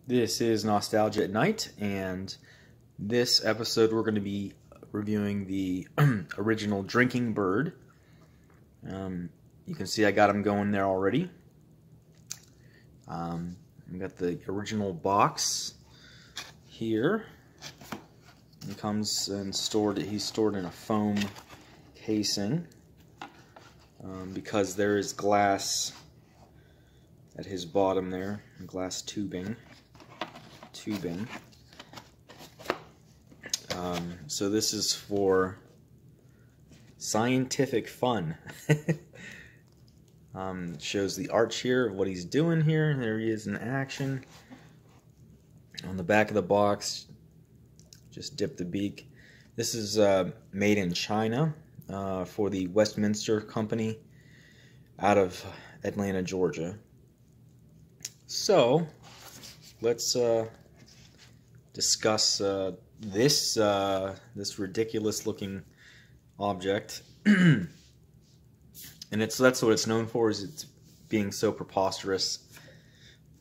This is Nostalgia at Night, and this episode we're going to be reviewing the original drinking bird. You can see I got him going there already. We got the original box here. He comes and he's stored in a foam casing because there is glass at his bottom there, glass tubing. So this is for scientific fun. It shows the arch here, what he's doing here. There he is in action. On the back of the box, just dip the beak. This is made in China for the Westminster Company out of Atlanta, Georgia. So let's discuss this ridiculous looking object. And that's what it's known for, is it's being so preposterous.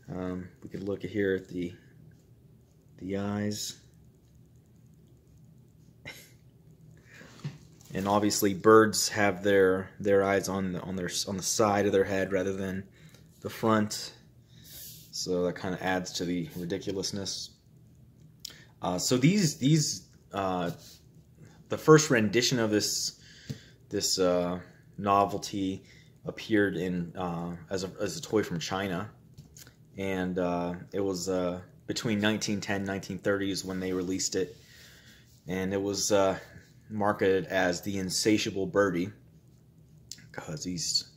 We could look here at the eyes. And obviously birds have their eyes on the side of their head rather than the front. So that kind of adds to the ridiculousness. So the first rendition of this novelty appeared in as a toy from China, and it was between 1910 and 1930s when they released it, and it was marketed as the insatiable birdie because he's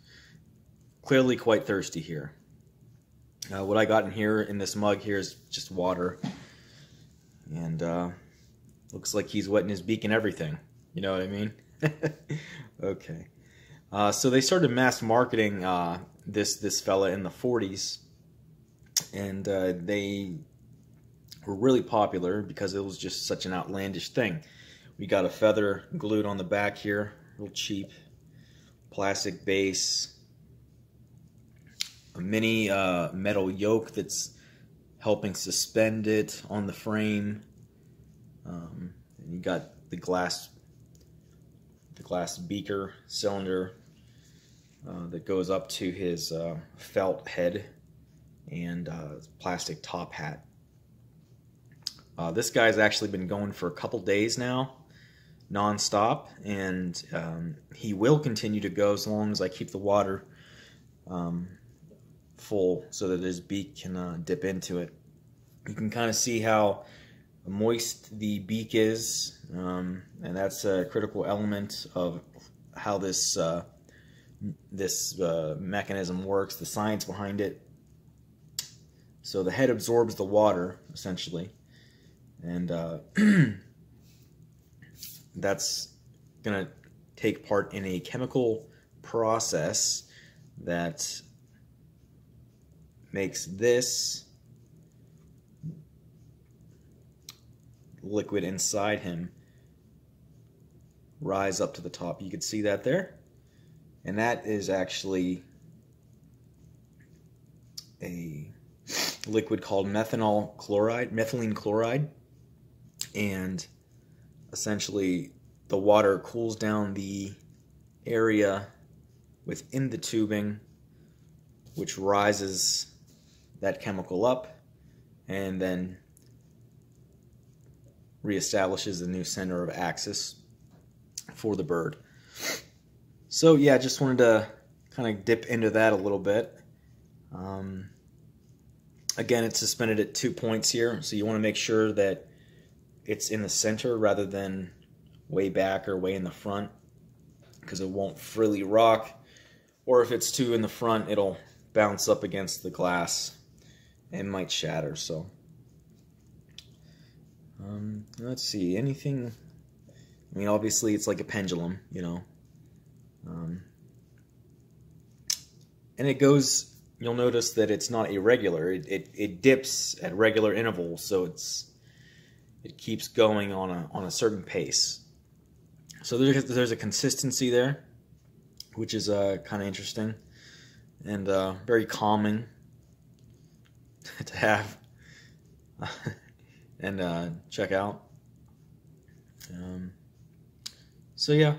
clearly quite thirsty here. What I got in here in this mug here is just water, and looks like he's wetting his beak and everything. You know what I mean? Okay. So they started mass marketing this fella in the 40s, and they were really popular because it was just such an outlandish thing. We got a feather glued on the back here, real cheap, plastic base, a mini metal yoke that's helping suspend it on the frame. And you got the glass beaker cylinder that goes up to his felt head and plastic top hat. This guy's actually been going for a couple days now, non-stop, and he will continue to go as long as I keep the water full so that his beak can dip into it. You can kind of see how moist the beak is, and that's a critical element of how this mechanism works, the science behind it. So the head absorbs the water, essentially, and that's going to take part in a chemical process that makes this liquid inside him rise up to the top. You can see that there, and that is actually a liquid called methylene chloride, and essentially the water cools down the area within the tubing, which rises that chemical up and then reestablishes the new center of axis for the bird. So yeah, just wanted to kind of dip into that a little bit. Again, it's suspended at 2 points here, so you want to make sure that it's in the center rather than way back or way in the front, because it won't freely rock, or if it's too in the front, it'll bounce up against the glass and might shatter. So let's see, anything. I mean, obviously it's like a pendulum, you know, and it goes. You'll notice that it's not irregular. It dips at regular intervals, so it keeps going on a certain pace. So there's a consistency there, which is kind of interesting and very calming to have. and check out. So yeah,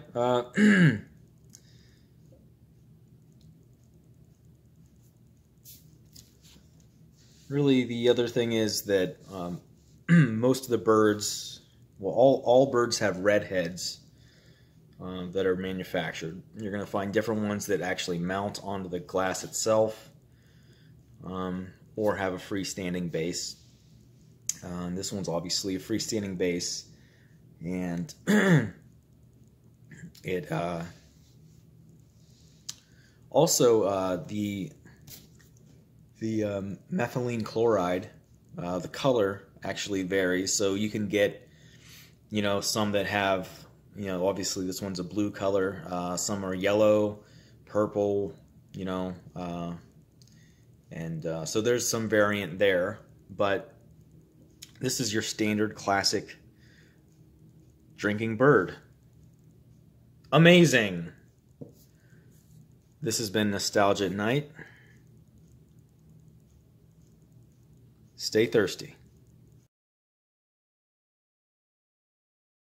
really the other thing is that most of the birds, well, all birds have red heads that are manufactured. You're going to find different ones that actually mount onto the glass itself, or have a freestanding base. This one's obviously a freestanding base, and it also the methylene chloride, the color actually varies. So you can get, some that have, obviously this one's a blue color. Some are yellow, purple, and so there's some variant there. But this is your standard classic drinking bird. Amazing! This has been Nostalgia at Night. Stay thirsty.